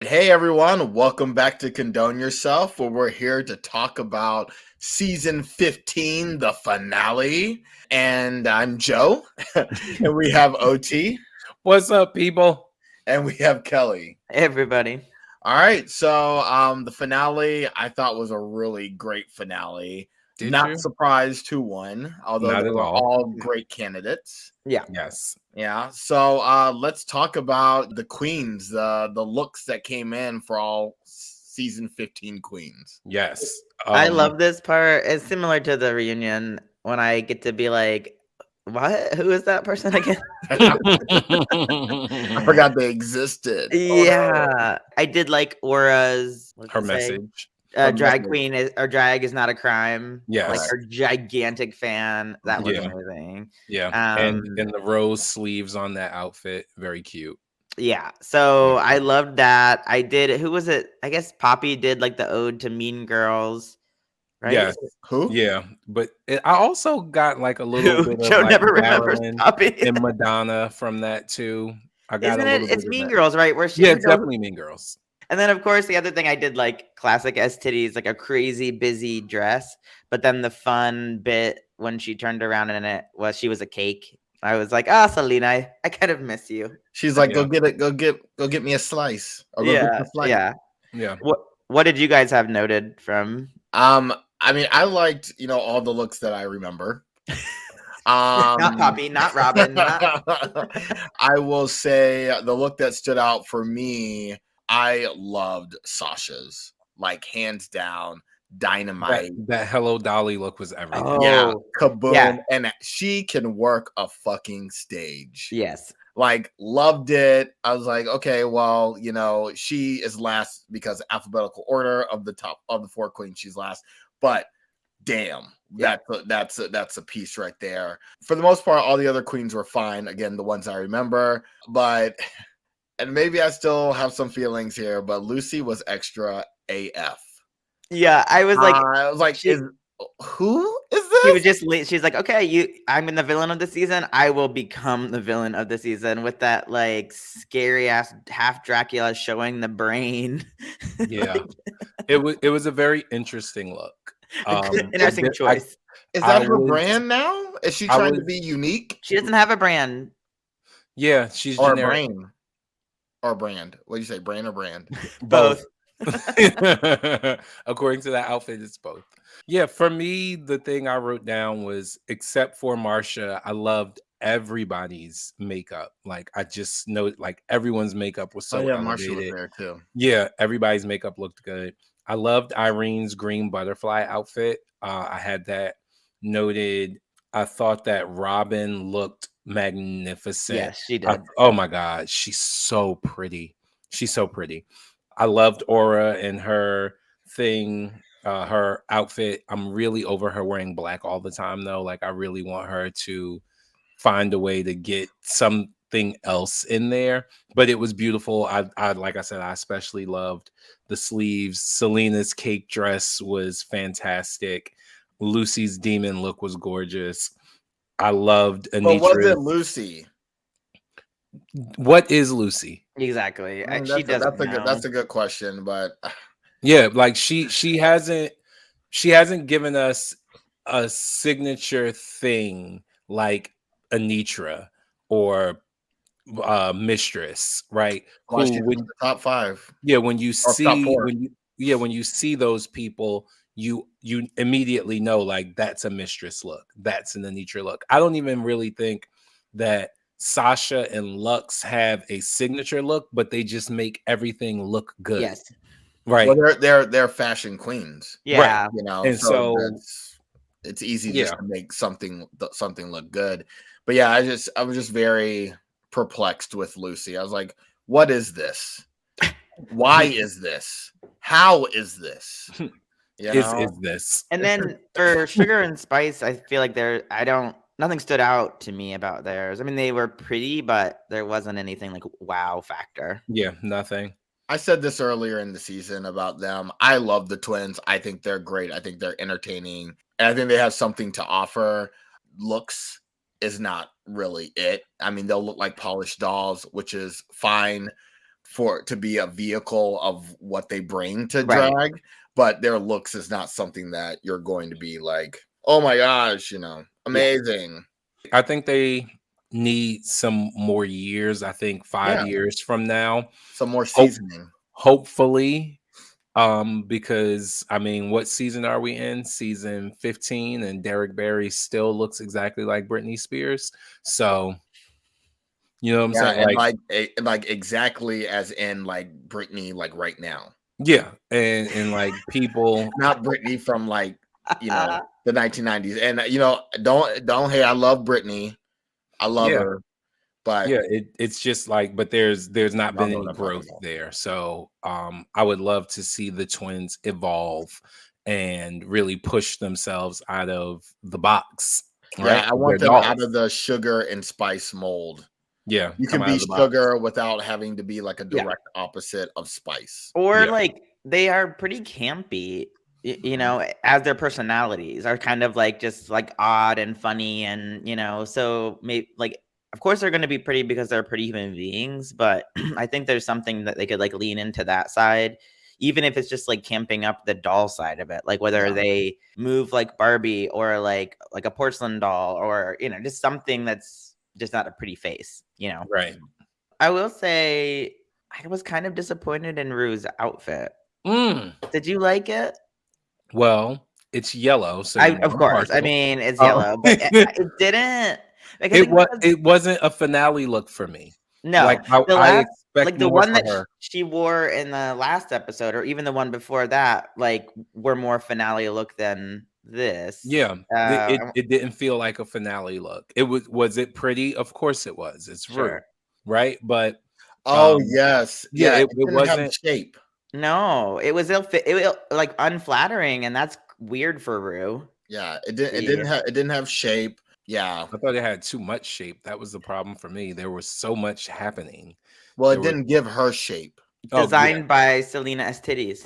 Hey everyone, welcome back to Condone Yourself, where we're here to talk about season 15, the finale. And I'm Joe, and we have OT, What's up, people? and we have Kelly. Everybody. All right, so the finale I thought was a really great finale. Did Not you? surprised who won, although Not they at were all. all great candidates. Yeah. Yes. Yeah, so let's talk about the queens, the looks that came in for all season 15 queens. Yes. I love this part. It's similar to the reunion when I get to be like, what? Who is that person again? I forgot they existed. Yeah. I did like Aura's her message. Her drag message. queen or drag is not a crime. Yes. Like her gigantic fan. That was Yeah. amazing. Yeah. And the rose sleeves on that outfit, very cute. Yeah. So I loved that. I did. Who was it? I guess Poppy did like the ode to Mean Girls. Right? Yes. Who? Yeah. But I also got like a little bit of Joe like never remembers Marilyn Poppy. and Madonna from that too. I got Isn't a it? little It's bit Mean of that. Girls, right? Where she, Yeah, it's definitely Mean Girls. And then, of course, the other thing I did like classic S titties, like a crazy busy dress. But then the fun bit when she turned around and it was she was a cake. I was like, Selena, I kind of miss you. She's like, Yeah. go get me a slice. Or go get the flight. Yeah. What did you guys have noted from? I mean, I liked, all the looks that I remember. Not Poppy, not Robin. I will say the look that stood out for me, I loved Sasha's, like hands down, dynamite. That Hello Dolly look was everything. Yeah, Oh, kaboom. yeah. And she can work a fucking stage. Yes. Like, loved it. I was like, okay, well, she is last because alphabetical order of the top of the four queens, she's last. But damn, that's a piece right there. For the most part, all the other queens were fine. Again, the ones I remember, but and maybe I still have some feelings here, but Lucy was extra AF. Yeah, I was like, who is this? She would just she's like, okay, I'm in the villain of the season. I will become the villain of the season with that like scary ass half Dracula showing the brain. Yeah. It was a very interesting look. Interesting choice. Is that her brand now? Is she trying to be unique? She doesn't have a brand. Yeah, she's or generic. brand. Or brand. What do you say, brand or brand? Both. According to that outfit, it's both. Yeah, for me, the thing I wrote down was, except for Marsha, I loved everybody's makeup. Like, I just know, like, everyone's makeup was so elevated. Marsha was there too. Yeah, everybody's makeup looked good. I loved Irene's green butterfly outfit. I had that noted. I thought that Robin looked magnificent. Yes, she did. Oh my God, she's so pretty. She's so pretty. I loved Aura and her thing, her outfit. I'm really over her wearing black all the time, though. Like, I really want her to find a way to get something else in there. But it was beautiful. I like I said, I especially loved the sleeves. Selena's cake dress was fantastic. Lucy's demon look was gorgeous. I loved Anitra. But was it Lucy? What is Lucy? Exactly. That's a good question, but yeah, like she hasn't given us a signature thing like Anitra or Mistress, right? Who the top 5? Yeah, when you see those people, you immediately know, like, that's a Mistress look, that's an Anitra look. I don't even really think that Sasha and Luxx have a signature look, but they just make everything look good. Yes. Right. Well, they're fashion queens. Yeah. Right. And so it's easy just to make something look good. But yeah, I was just very perplexed with Lucy. I was like, what is this? Why is this? How is this? Is this? And then for Sugar and Spice, I feel like nothing stood out to me about theirs. I mean, they were pretty, but there wasn't anything like wow factor. Yeah, nothing. I said this earlier in the season about them. I love the twins. I think they're great. I think they're entertaining. And I think they have something to offer. Looks is not really it. I mean, they'll look like polished dolls, which is fine to be a vehicle of what they bring to Right. drag, but their looks is not something that you're going to be like, oh my gosh, amazing. I think they need some more years. I think 5 Yeah. years from now, Some more Hope- seasoning. hopefully, because I mean, what season are we in? Season 15, and Derek Barry still looks exactly like Britney Spears. So, you know what I'm Yeah, saying? and like exactly as in like Britney, like right now. Yeah, and like people, Not Britney from like, the 1990s. And don't hey, I love Britney. I love yeah, her. But yeah, it's just like, but there's not y'all been know any what I'm talking growth about. there. So I would love to see the twins evolve and really push themselves out of the box. Right? Yeah, I want They're them out dolls. of the sugar and spice mold. Yeah, You come can out be of the box. sugar without having to be like a Yeah. direct opposite of spice. Or Yeah. like they are pretty campy, you Mhm. know, as their personalities are kind of like just like odd and funny, and so maybe like of course they're going to be pretty because they're pretty human beings, but I think there's something that they could like lean into that side, even if it's just like camping up the doll side of it, like whether Yeah. they move like Barbie or like a porcelain doll, or just something that's just not a pretty face. Right. I will say I was kind of disappointed in Rue's outfit. Mm. Did you like it? Well, it's yellow, so Of course. I partial. mean, it's yellow, but it didn't. Like, I think because, it wasn't a finale look for me. no, Like the I last, expect like the more one for that her. she wore in the last episode, or even the one before that, like were more finale look than this. Yeah, it didn't feel like a finale look. It was it pretty? Of course it was. It's Rue, Sure. right? But Oh yes. yeah, Yeah, it didn't have wasn't. shape. No, it was like unflattering, and that's weird for Rue. Yeah, it didn't have shape. Yeah. I thought it had too much shape. That was the problem for me. There was so much happening. Well, it There was didn't give her shape. Designed by Selena S. Titties.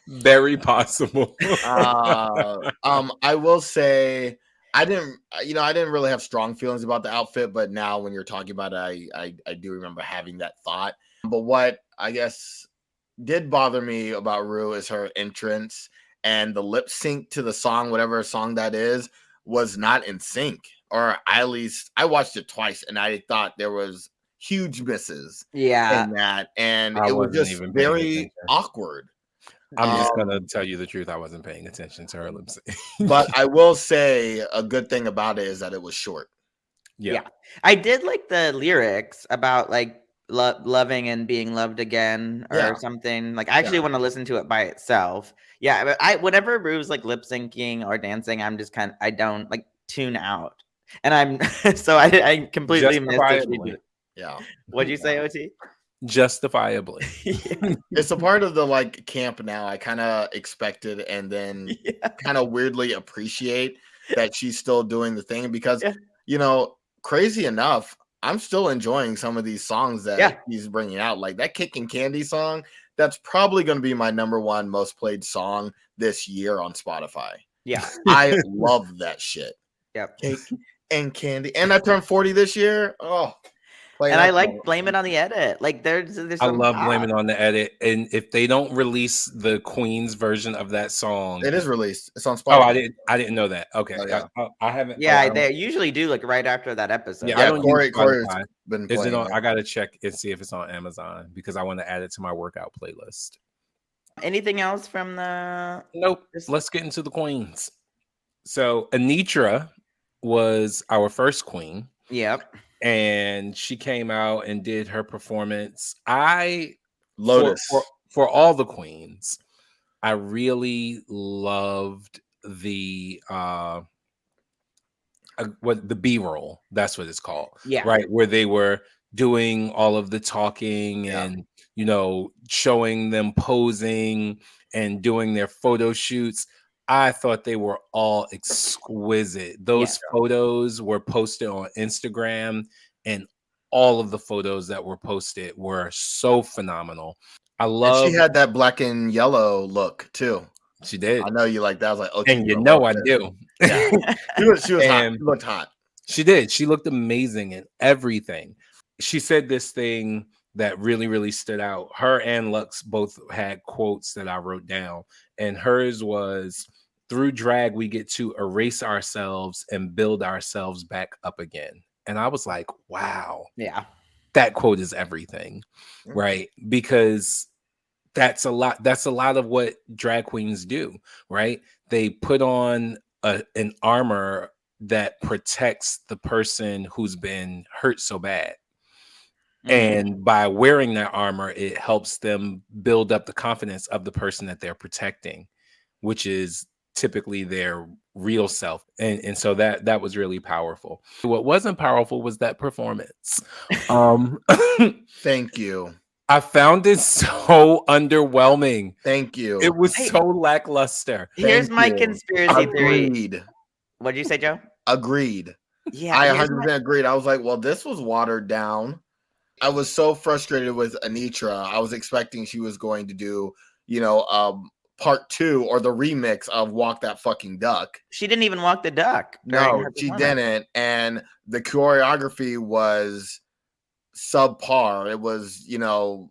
Very possible. I will say I didn't really have strong feelings about the outfit, but now when you're talking about it, I do remember having that thought. But what I guess did bother me about Rue is her entrance, and the lip sync to the song, whatever song that is, was not in sync. Or at least I watched it twice and I thought there was huge misses Yeah. in that, and I it was wasn't just even paying very attention. awkward. I'm just gonna tell you the truth. I wasn't paying attention to her lip sync. But I will say a good thing about it is that it was short. Yeah. I did like the lyrics about like loving and being loved again or Yeah. something. Like I actually want to listen to it by itself. Yeah, but whenever Rue's like lip syncing or dancing, I'm just I don't like tune out. And I'm so I completely missed it. Justifiably. Yeah. What'd you say, OT? Justifiably. It's a part of the like camp now. I kind of expected and then kind of weirdly appreciate that she's still doing the thing because crazy enough, I'm still enjoying some of these songs that he's bringing out. Like that Kick and Candy song, that's probably going to be my #1 most played song this year on Spotify. Yeah. I love that shit. Yep. Cake and Candy. And I turned 40 this year. Oh. And I like Blame It on the Edit. Like there's I love Blame It on the Edit. And if they don't release the Queen's version of that song, it is released. It's on Spotify. Oh, I didn't know that. Okay. Oh, yeah. I haven't. Yeah, they usually do like right after that episode. Yeah, I don't use Corey's Spotify. been Is it playing on? it. I gotta check and see if it's on Amazon because I want to add it to my workout playlist. Anything else from the? Nope. Let's get into the queens. So Anitra was our first queen. Yep. And she came out and did her performance. Lotus for all the queens, I really loved the the B-roll. That's what it's called. Yeah. Right, where they were doing all of the talking and showing them posing and doing their photo shoots. I thought they were all exquisite. Those photos were posted on Instagram, and all of the photos that were posted were so phenomenal. I love. And she had that black and yellow look too. She did. I know you like that. I was like, okay, and I do. Yeah. she was hot. She looked hot. She did. She looked amazing in everything. she said this thing that really, really stood out. Her and Lux both had quotes that I wrote down, and hers was, "Through drag, we get to erase ourselves and build ourselves back up again." And I was like, wow, Yeah. that quote is everything, right? Because that's a lot of what drag queens do, right? They put on an armor that protects the person who's been hurt so bad. And by wearing that armor, it helps them build up the confidence of the person that they're protecting, which is typically their real self. And so that was really powerful. What wasn't powerful was that performance. Thank you. I found it so underwhelming. Thank you. It was so lackluster. Here's my you. conspiracy theory. Agreed. What did you say, Joe? Agreed. Yeah, I here's 100% agreed. I was like, well, this was watered down. I was so frustrated with Anitra. I was expecting she was going to do, part 2 or the remix of Walk That Fucking Duck. She didn't even walk the duck. during No, her she performance. didn't. And the choreography was subpar. It was,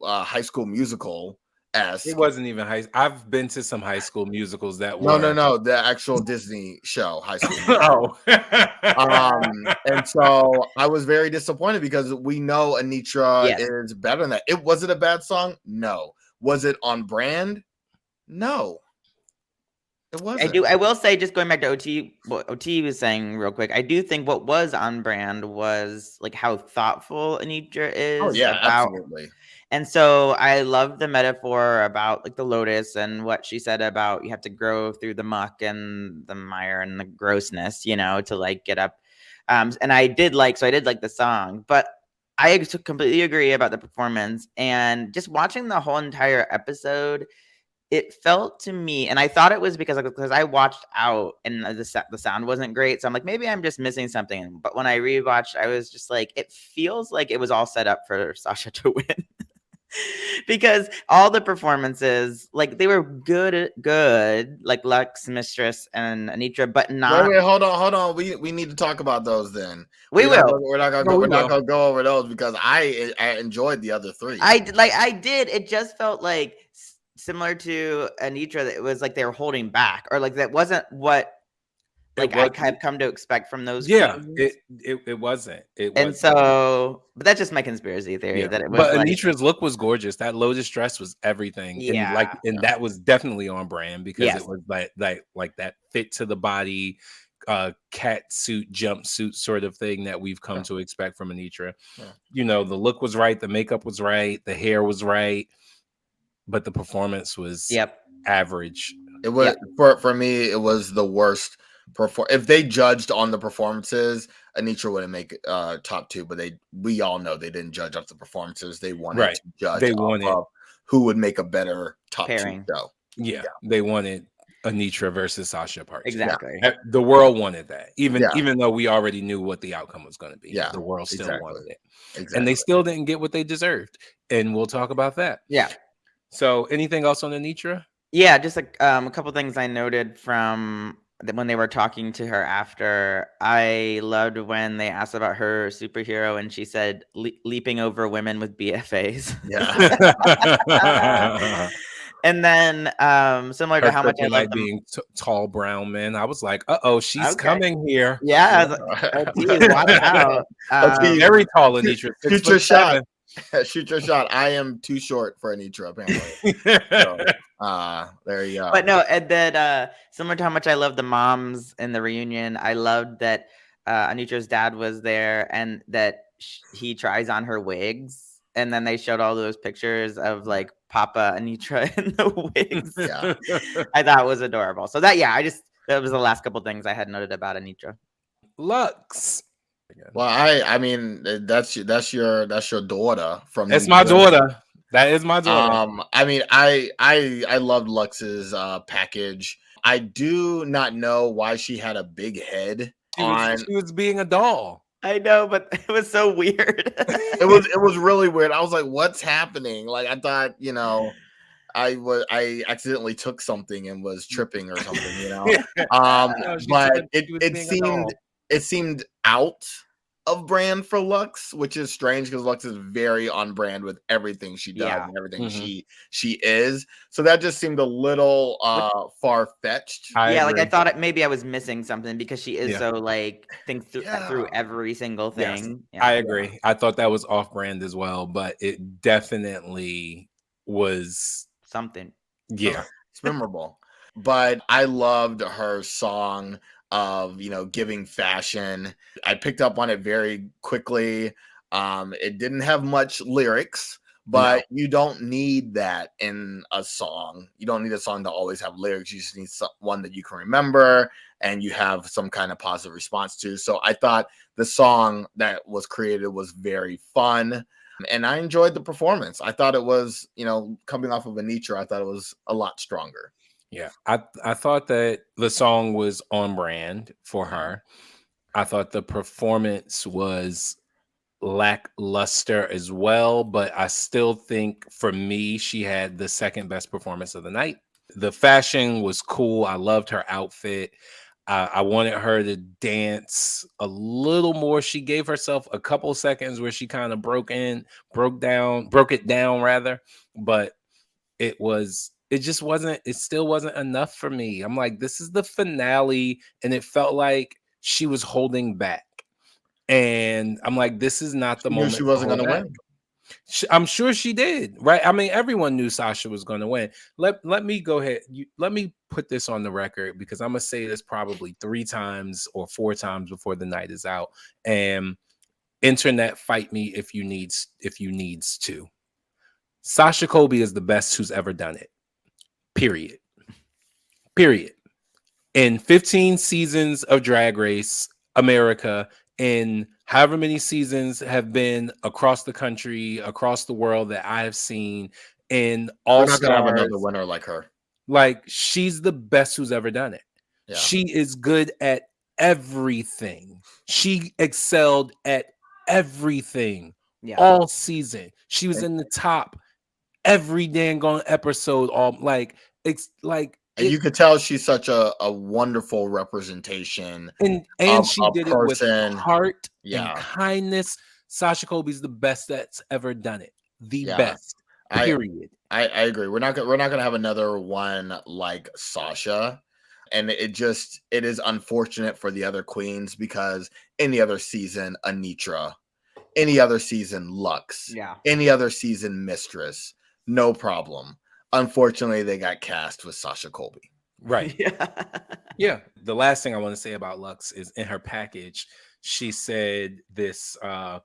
High School Musical. It wasn't even high. I've been to some High School musicals that No, were the actual Disney show, High School Musical. Oh. And so I was very disappointed because we know Anitra is better than that. Was it a bad song? No. Was it on brand? No. It wasn't. I will say, just going back to OT, what OT was saying real quick, I do think what was on brand was like how thoughtful Anitra is. Oh yeah, absolutely. And so I love the metaphor about like the lotus and what she said about you have to grow through the muck and the mire and the grossness, to like get up. And I did like the song, but I completely agree about the performance. And just watching the whole entire episode, it felt to me, and I thought it was because I watched out and the sound wasn't great. So I'm like, maybe I'm just missing something. But when I rewatched, I was just like, it feels like it was all set up for Sasha to win. Because all the performances, like they were good, like Lux, Mistress, and Anitra, but not. Wait, hold on. We need to talk about those then. We're not gonna go over those because I enjoyed the other 3. I did. It just felt like similar to Anitra, that it was like they were holding back, or like that wasn't what I have come to expect from those. Yeah, queens. it wasn't. And so, but that's just my conspiracy theory that it was. But Anitra's look was gorgeous. That lotus dress was everything. Yeah, and that was definitely on brand because it was like that fit to the body, cat suit, jumpsuit sort of thing that we've come to expect from Anitra. Yeah. The look was right, the makeup was right, the hair was right, but the performance was average. It was for me. It was the worst. If they judged on the performances, Anitra wouldn't make top 2, but we all know they didn't judge off the performances. They wanted to judge off who would make a better top pairing. 2 show. Yeah, they wanted Anitra versus Sasha part 2. Exactly. The world wanted that, even though we already knew what the outcome was going to be. Yeah, the world still wanted it, and they still didn't get what they deserved. And we'll talk about that. Yeah. So, anything else on Anitra? Yeah, just a couple things I noted from when they were talking to her after. I loved when they asked about her superhero and she said leaping over women with BFAs. Yeah. And then similar to how much I like being tall brown men, I was like, she's coming here. Yeah, watch out. Very tall, Anitra. Shoot your shot. Shoot your shot. I am too short for Anitra, apparently. So, there you go. But no, and then similar to how much I love the moms in the reunion, I loved that Anitra's dad was there and that he tries on her wigs, and then they showed all those pictures of like Papa Anitra in the wigs. Yeah. I thought it was adorable. So that was the last couple things I had noted about Anitra. Lux. Well, I mean that's your daughter from. That's my daughter. That is my daughter. I mean, I loved Lux's package. I do not know why she had a big head. She was being a doll. I know, but it was so weird. it was really weird. I was like, what's happening? Like, I thought, I accidentally took something and was tripping or something, No, but it seemed out. of brand for Lux, which is strange because Lux is very on brand with everything she does and everything she is. So that just seemed a little far fetched. Yeah, like I thought maybe I was missing something because she is so like think through every single thing. Yes, I agree. I thought that was off brand as well, but it definitely was something. Yeah, it's memorable. But I loved her song of, you know, giving fashion. I picked up on it very quickly. It didn't have much lyrics, but you don't need that in a song. You don't need a song to always have lyrics. You just need one that you can remember and you have some kind of positive response to. So I thought the song that was created was very fun. And I enjoyed the performance. I thought it was, you know, coming off of Anitra, I thought it was a lot stronger. Yeah, I thought that the song was on brand for her. I thought the performance was lackluster as well, but I still think for me, she had the second best performance of the night. The fashion was cool. I loved her outfit. I wanted her to dance a little more. She gave herself a couple seconds where she kind of broke it down rather, but it still wasn't enough for me. I'm like, this is the finale, and it felt like she was holding back. And I'm like, this is not the moment. She wasn't going to win. I'm sure she did, right? I mean, everyone knew Sasha was going to win. Let me go ahead. Let me put this on the record because I'm going to say this probably 3 times or 4 times before the night is out. And internet, fight me if you needs to. Sasha Colby is the best who's ever done it. Period. In 15 seasons of Drag Race America, in however many seasons have been across the country, across the world that I have seen, in All Stars, we're not gonna have another winner like her. Like, she's the best who's ever done it. Yeah. She is good at everything. She excelled at everything all season. She was in the top every dang on episode. You could tell she's such a wonderful representation, and she did it with heart and kindness. Sasha Colby's the best that's ever done it. The best. Period. I agree. We're not gonna have another one like Sasha, and it is unfortunate for the other queens because any other season, Anitra, any other season, Lux, any other season, Mistress, no problem. Unfortunately, they got cast with Sasha Colby. Right. Yeah. The last thing I want to say about Lux is in her package, she said this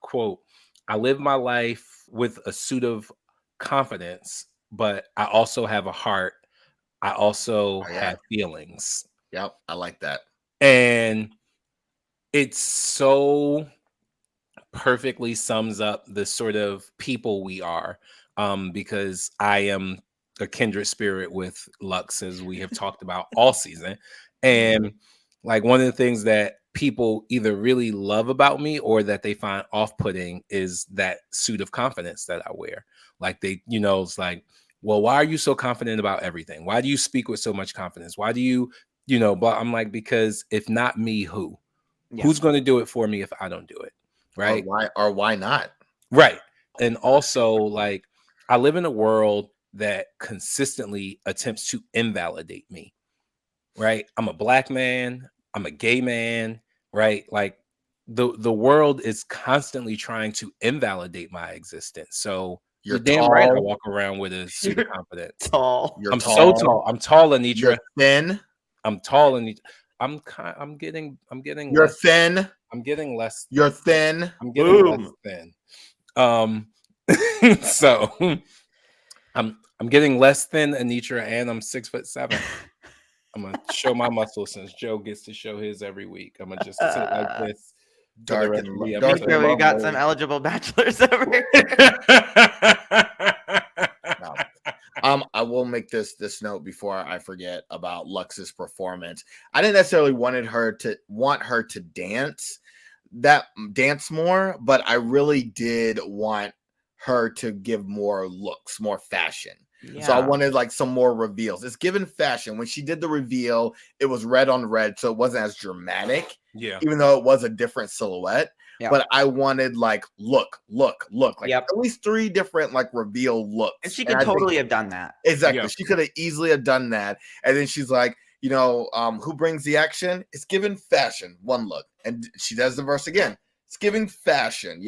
quote, "I live my life with a suit of confidence, but I also have a heart. I also have feelings." Yep. I like that. And it's so perfectly sums up the sort of people we are. Because I am a kindred spirit with Lux, as we have talked about all season. And like one of the things that people either really love about me or that they find off-putting is that suit of confidence that I wear. Like it's like, well, why are you so confident about everything? Why do you speak with so much confidence? Why do you, but I'm like, because if not me, who? Yeah. Who's going to do it for me if I don't do it? Right. Or why not? Right. And also, like, I live in a world that consistently attempts to invalidate me, right? I'm a Black man. I'm a gay man, right? Like the world is constantly trying to invalidate my existence. So you're damn tall. Right I walk around with a suit of confidence. Tall. I'm tall. So tall. I'm tall, Anitra. You're thin. I'm tall, Anitra. I'm getting You're less, thin. I'm getting less. You're thin. I'm getting less thin. So I'm getting less than Anitra, and I'm 6'7". I'm gonna show my muscles since Joe gets to show his every week. I'm gonna just sit like this. Dark and we got some eligible bachelors over here. No. I will make this note before I forget about Lux's performance. I didn't necessarily want her to dance more, but I really did want her to give more looks, more fashion. Yeah. So I wanted like some more reveals. It's given fashion. When she did the reveal, it was red on red, so it wasn't as dramatic. Yeah. Even though it was a different silhouette. Yep. but I wanted like look, like Yep. at least 3 different like reveal looks. And she could I think- totally have done that. exactly. Yeah. She could have easily have done that. And then she's like, who brings the action? It's given fashion. One look. And she does the verse again. It's giving fashion.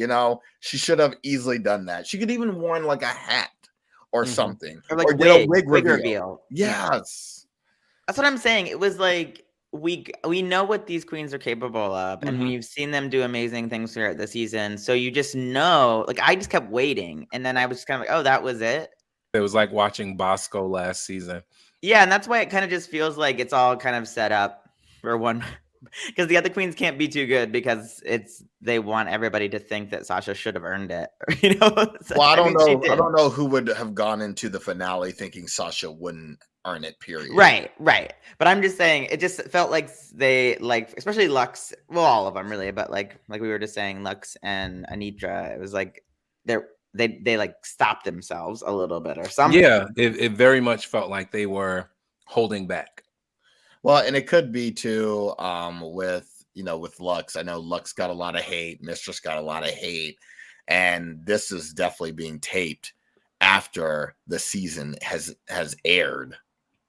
She should have easily done that. She could even worn like a hat or something. Or like did a wig wig reveal. Yeah. Yes. That's what I'm saying. It was like we know what these queens are capable of, and we've seen them do amazing things throughout the season. So you just know, like I just kept waiting, and then I was just kind of like, oh, that was it. It was like watching Bosco last season. Yeah, and that's why it kind of just feels like it's all kind of set up for one, because the other queens can't be too good because they want everybody to think that Sasha should have earned it. So, Well, I don't she know. I did. don't know who would have gone into the finale thinking Sasha wouldn't earn it. Period. Right. But I'm just saying, it just felt like they especially Lux. Well, all of them really, but like we were just saying, Lux and Anitra. It was like they like stopped themselves a little bit or something. Yeah, it very much felt like they were holding back. Well, and it could be too with Lux. I know Lux got a lot of hate, Mistress got a lot of hate, and this is definitely being taped after the season has aired,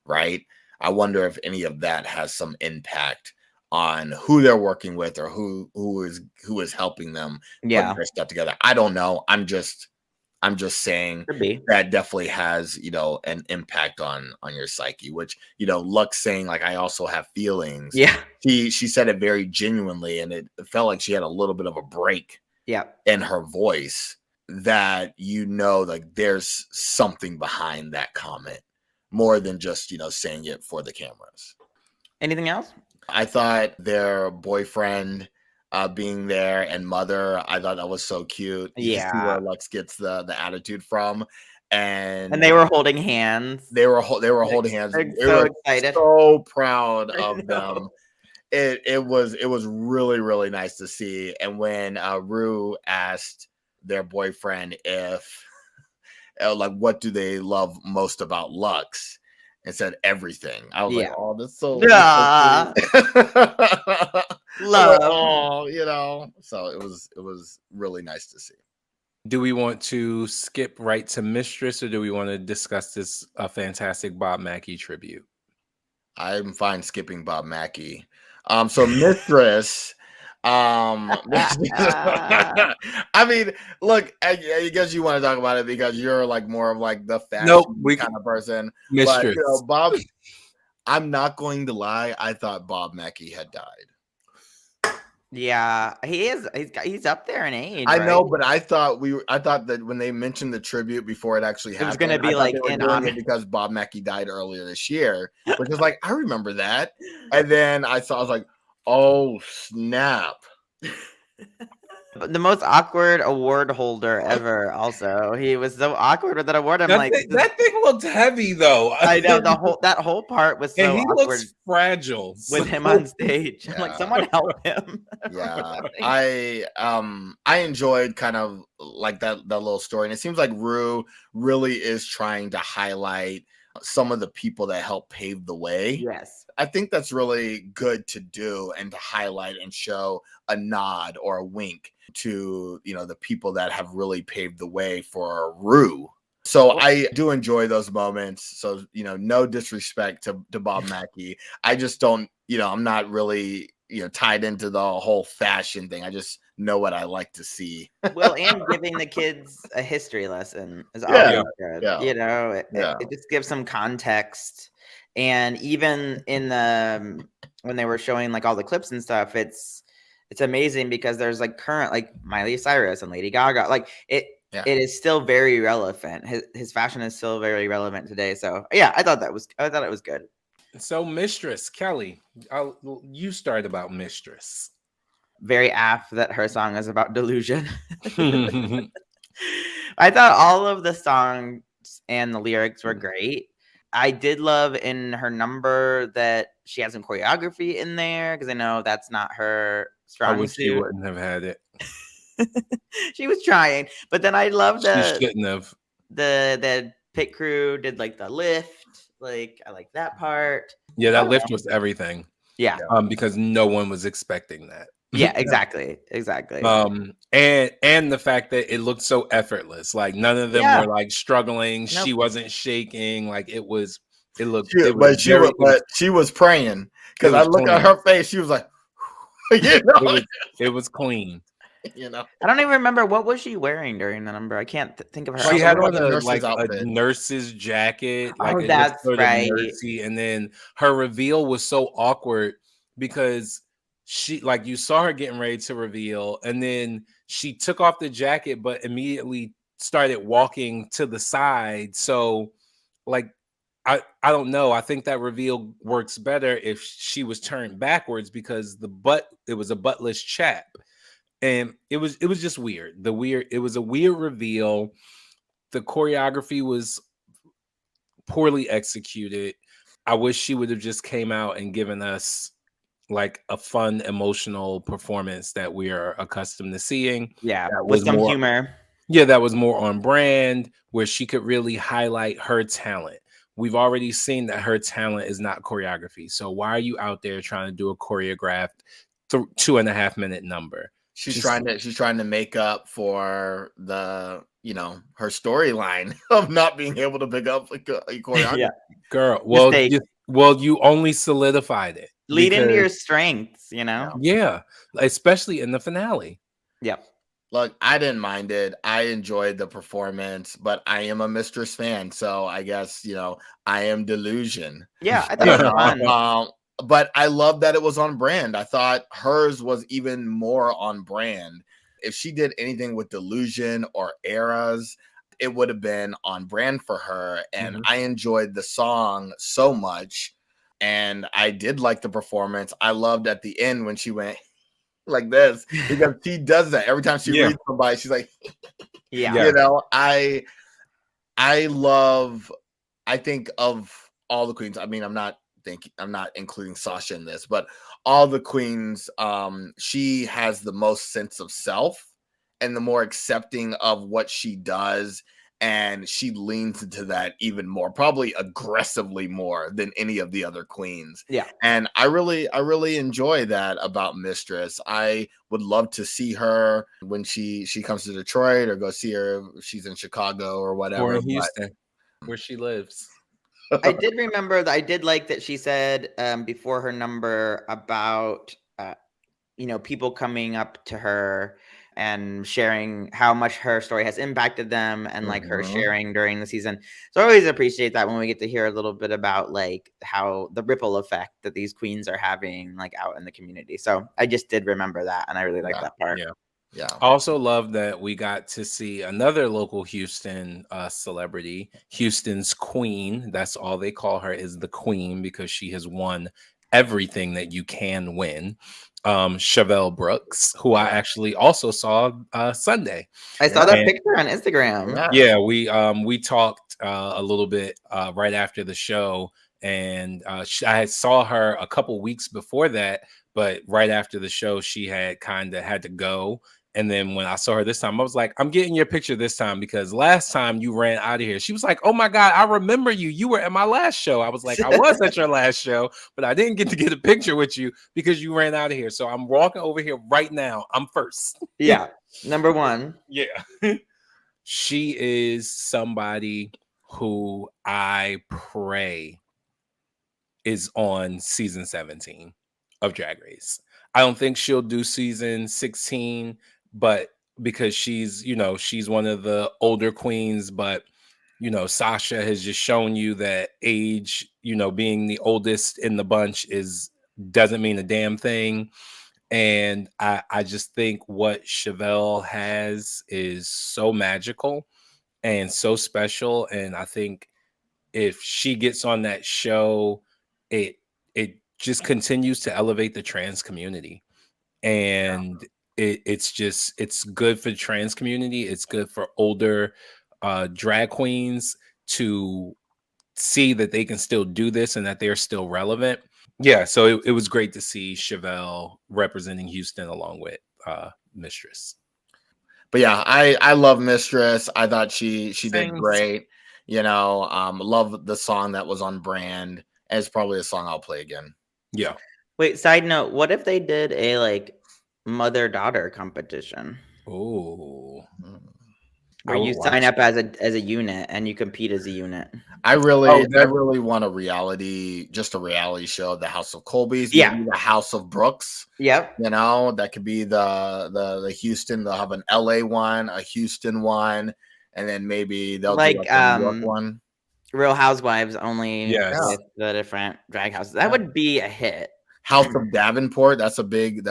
right? I wonder if any of that has some impact on who they're working with or who is helping them put their stuff together. I don't know. I'm just saying that definitely has, an impact on your psyche, which, Lux saying like, I also have feelings. Yeah. She said it very genuinely, and it felt like she had a little bit of a break in her voice that, like there's something behind that comment more than just, saying it for the cameras. Anything else? I thought their boyfriend being there and mother, I thought that was so cute. You can see where Lux gets the attitude from, and they were holding hands. They were holding hands. They were excited. So proud of them. It was really, really nice to see. And when Ru asked their boyfriend if like what do they love most about Lux, and said everything. I was like, oh, that's so love. So it was really nice to see. Do we want to skip right to Mistress, or do we want to discuss this fantastic Bob Mackie tribute? I'm fine skipping Bob Mackie. So Mistress. I mean, look, I guess you want to talk about it because you're like more of like the fashion kind of person. Mistress. But Bob, I'm not going to lie, I thought Bob Mackie had died. Yeah, he is. He's up there in age. I know, but I thought that when they mentioned the tribute before it actually happened, it was going to be like it because Bob Mackie died earlier this year, which is like I remember that, and then I was like, oh snap. The most awkward award holder ever. Also, he was so awkward with that award. That thing looked heavy, though. I know that whole part was so awkward. Looks fragile with him on stage. I'm like, someone help him. Yeah, I enjoyed kind of like that little story, and it seems like Ru really is trying to highlight some of the people that helped pave the way. Yes. I think that's really good to do and to highlight and show a nod or a wink to, the people that have really paved the way for Ru. So I do enjoy those moments. So, no disrespect to Bob Mackie. I just don't, I'm not really, tied into the whole fashion thing. I just know what I like to see. Well, and giving the kids a history lesson is always good. Yeah. It just gives some context. And even in when they were showing like all the clips and stuff, it's amazing because there's like current like Miley Cyrus and Lady Gaga. Like it is still very relevant. His fashion is still very relevant today. So yeah, I thought it was good. So Mistress, Kelly, you start about Mistress. Very apt that her song is about delusion. I thought all of the songs and the lyrics were great. I did love in her number that she has some choreography in there because I know that's not her strong suit. She wouldn't have had it. She was trying, but then I loved she shouldn't have. The pit crew did like the lift. Like I like that part. Yeah, that lift was everything. Yeah. Because no one was expecting that. Yeah, exactly. And the fact that it looked so effortless, like none of them were Yeah. like struggling. Nope. She wasn't shaking. Like it was But she was praying, because I look at clean. her face. She was like, It was clean. You know, I don't even remember what was she wearing during the number. I can't think of her. She Like, had like on a a nurse's like a outfit. nurse's jacket, like Oh, it looked that's sort of right. nursey, and then her reveal was so awkward because she like you saw her getting ready to reveal, and then she took off the jacket, but immediately started walking to the side. So, like, I don't know. I think that reveal works better if she was turned backwards because it was a buttless chap, and it was just weird. It was a weird reveal. The choreography was poorly executed. I wish she would have just came out and given us like a fun, emotional performance that we are accustomed to seeing. Yeah, That with was some more, humor. yeah, that was more on brand, where she could really highlight her talent. We've already seen that her talent is not choreography. So why are you out there trying to do a choreographed 2.5 minute number? She's trying to make up for the, her storyline of not being able to pick up a choreography. Yeah. Girl, Mistake. you only solidified it. Lead into your Because strengths, yeah, especially in the finale. Yep. Look, I didn't mind it. I enjoyed the performance, but I am a Mistress fan, so I guess I am delusion. Yeah, I thought it was fun. But I love that it was on brand. I thought hers was even more on brand. If she did anything with delusion or eras, it would have been on brand for her. And I enjoyed the song so much. And I did like the performance. I loved at the end when she went like this, because she does that every time she reads somebody. She's like, Yeah. I think of all the queens. I mean, I'm not including Sasha in this, but all the queens, she has the most sense of self and the more accepting of what she does. And she leans into that even more, probably aggressively more than any of the other queens. Yeah. And I really enjoy that about Mistress. I would love to see her when she comes to Detroit, or go see her if she's in Chicago or whatever. Or in Houston, where she lives. I did remember that. I did like that she said before her number about people coming up to her and sharing how much her story has impacted them, and like her sharing during the season. So I always appreciate that when we get to hear a little bit about like how the ripple effect that these queens are having like out in the community. So I just did remember that, and I really like that part. Yeah. I also love that we got to see another local Houston celebrity, Houston's queen. That's all they call her, is the queen, because she has won everything that you can win. Chevelle Brooks, who I actually also saw Sunday. I saw that picture on Instagram. Yeah, we talked a little bit right after the show, and I saw her a couple weeks before that, but right after the show, she had kind of had to go. And then when I saw her this time, I was like, I'm getting your picture this time, because last time you ran out of here. She was like, oh my God, I remember you. You were at my last show. I was like, I was at your last show, but I didn't get to get a picture with you because you ran out of here. So I'm walking over here right now. I'm first. Yeah. Number one. Yeah. She is somebody who I pray is on season 17 of Drag Race. I don't think she'll do season 16, but because she's one of the older queens, but Sasha has just shown you that age, being the oldest in the bunch doesn't mean a damn thing. And I just think what Chevelle has is so magical and so special. And I think if she gets on that show, it just continues to elevate the trans community. And it's good for the trans community. It's good for older drag queens to see that they can still do this and that they're still relevant. Yeah, so it was great to see Chevelle representing Houston along with Mistress. But yeah, I love Mistress. I thought she did great. Love the song that was on brand. And it's probably a song I'll play again. Yeah. Wait, side note, what if they did a like mother-daughter competition Oh, where you sign up as a unit and you compete as a unit. I really want a reality show, the House of Colby's, maybe the House of Brooks. Yep. You know, that could be the Houston. They'll have an LA one, a Houston one, and then maybe they'll do like a New York one. Real Housewives only Yes. with the different drag houses. That would be a hit. House of Davenport, that's a big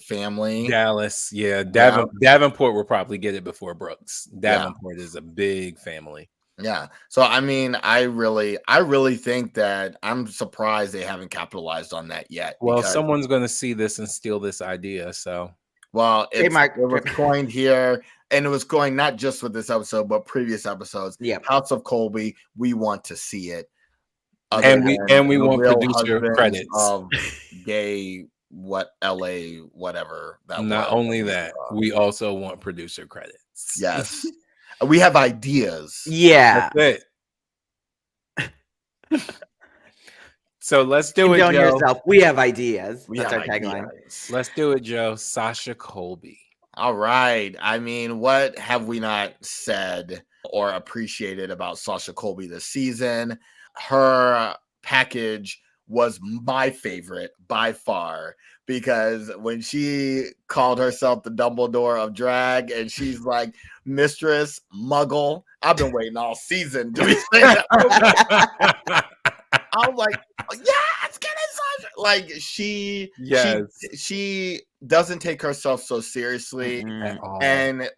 family. Dallas, Davenport will probably get it before Brooks. Davenport is a big family. Yeah. So I mean, I really think that I'm surprised they haven't capitalized on that yet. Well, someone's going to see this and steal this idea. So, well, it was coined here, and it was going not just with this episode, but previous episodes. Yeah. House of Colby, we want to see it. And we want producer credits of gay LA whatever that. Not only that, we also want producer credits. Yes. We have ideas. Yeah. That's it. So let's do it, Joe. Yourself. We have ideas. That's our tagline. Let's do it, Joe. Sasha Colby. All right. I mean, what have we not said or appreciated about Sasha Colby this season? Her package was my favorite by far, because when she called herself the Dumbledore of drag and she's like, Mistress Muggle, I've been waiting all season to be saying that. I was like, yes, get it, Sasha. Like she doesn't take herself so seriously,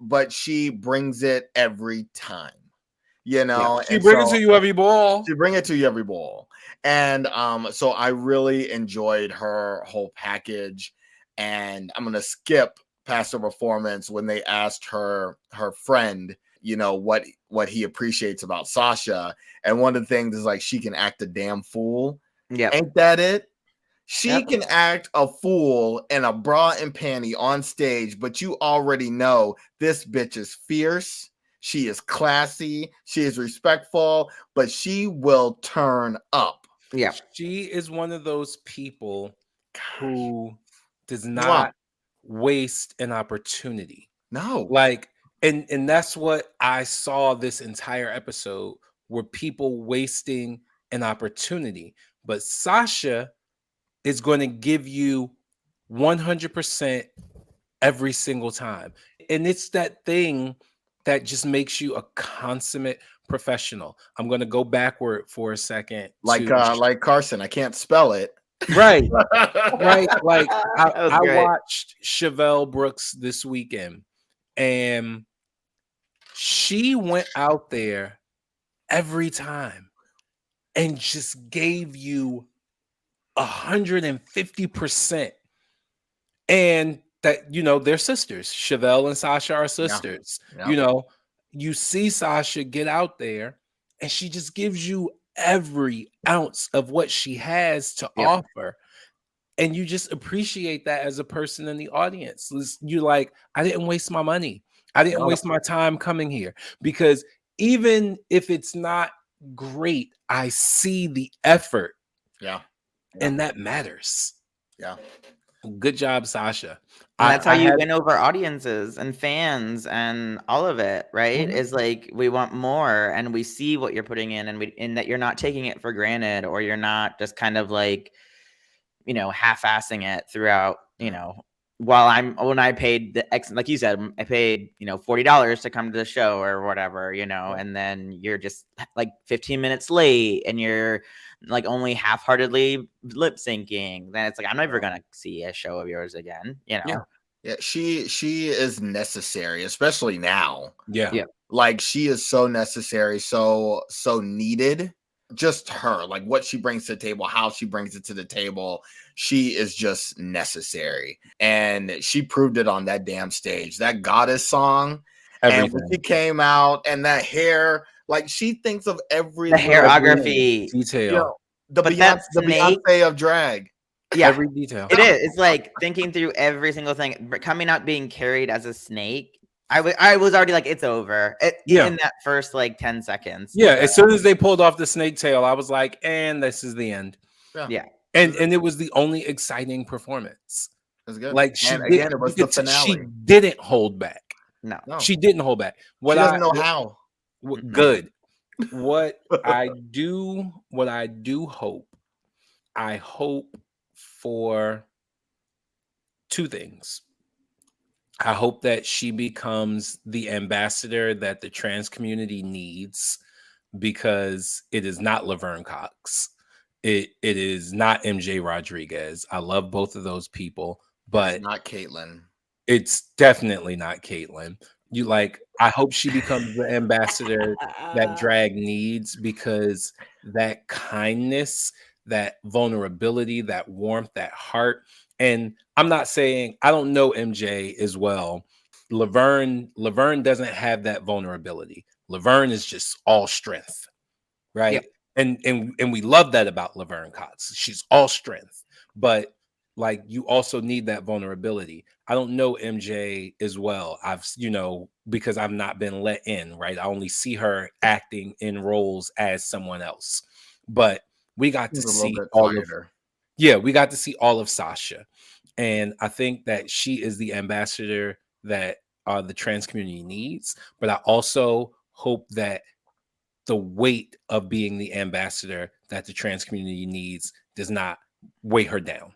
but she brings it every time. You know, she brings it to you every ball. She bring it to you every ball. And so I really enjoyed her whole package. And I'm gonna skip past the performance when they asked her friend, you know, what he appreciates about Sasha. And one of the things is like, she can act a damn fool. Yeah. Ain't that it? She can act a fool in a bra and panty on stage, but you already know this bitch is fierce. She is classy. She is respectful, but she will turn up. Yeah. She is one of those people who does not waste an opportunity. No. Like, and that's what I saw this entire episode, were people wasting an opportunity. But Sasha is going to give you 100% every single time. And it's that thing that just makes you a consummate professional. I'm going to go backward for a second. Like Carson, I can't spell it. Right. Right. Like I watched Chevelle Brooks this weekend, and she went out there every time and just gave you 150%. And that, you know, they're sisters. Chevelle and Sasha are sisters. Yeah. You know, you see Sasha get out there and she just gives you every ounce of what she has to offer. And you just appreciate that as a person in the audience. You're like, I didn't waste my money. I didn't waste my time coming here, because even if it's not great, I see the effort. Yeah. and that matters. Yeah. Good job, Sasha. And that's how you win over audiences and fans and all of it, right? Mhm. Is like, we want more, and we see what you're putting in, and that you're not taking it for granted, or you're not just kind of like, you know, half-assing it throughout, you know. When I paid like you said, I paid, you know, $40 to come to the show or whatever, you know, and then you're just like 15 minutes late and you're like only half-heartedly lip syncing, then it's like, I'm never gonna see a show of yours again, you know. Yeah, she is necessary, especially now. Yeah. Like, she is so necessary, so needed. Just her, like what she brings to the table, how she brings it to the table, she is just necessary, and she proved it on that damn stage. That Goddess song, and when she came out, and that hair, like, she thinks of every the hairography detail, you know, the Beyonce of drag. Yeah, every detail. It is. It's like thinking through every single thing. Coming out being carried as a snake. I was already like, it's over. In that first like 10 seconds. Yeah, as soon as they pulled off the snake tail, I was like, and this is the end. Yeah. And it was the only exciting performance. It's good. Like she And did, again, it was you the could she finale. didn't hold back. No. No, She didn't hold back. she doesn't know how. Good. What I do hope, I hope for two things. I hope that she becomes the ambassador that the trans community needs, because it is not Laverne Cox. It is not MJ Rodriguez. I love both of those people, but It's not Caitlyn. it's definitely not Caitlyn. I hope she becomes the ambassador that drag needs, because that kindness, that vulnerability, that warmth, that heart. And I'm not saying I don't know MJ as well. Laverne doesn't have that vulnerability. Laverne is just all strength, right? Yep. And we love that about Laverne Cox. She's all strength, but like you also need that vulnerability. I don't know MJ as well. Because I've not been let in, right? I only see her acting in roles as someone else. But we got to She's a little see bit all of quieter. we got to see all of Sasha. And I think that she is the ambassador that the trans community needs. But I also hope that the weight of being the ambassador that the trans community needs does not weigh her down.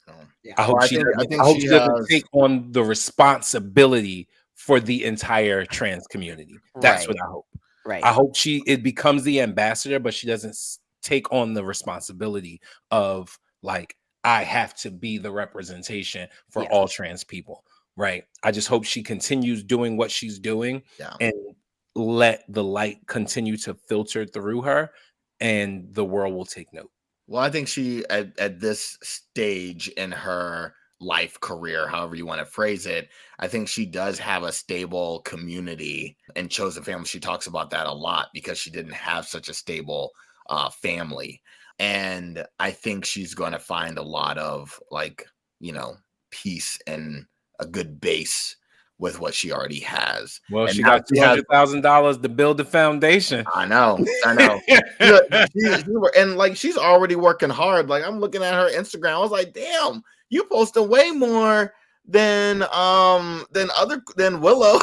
No. Yeah. I hope Well, I she think doesn't, I think I hope she she doesn't has. take on the responsibility for the entire trans community. That's what Right. I hope. Right. I hope it becomes the ambassador, but she doesn't take on the responsibility of like, I have to be the representation for Yes. all trans people. Right. I just hope she continues doing what she's doing Yeah. and let the light continue to filter through her, and the world will take note. Well, I think she at this stage in her life career, however you want to phrase it, I think she does have a stable community and chosen family. She talks about that a lot because she didn't have such a stable family. And I think she's going to find a lot of peace and a good base with what she already has. Well, And she now got she has $200,000 to build the foundation. I know. She's already working hard. Like I'm looking at her Instagram. I was like, damn, you posting way more than Willow.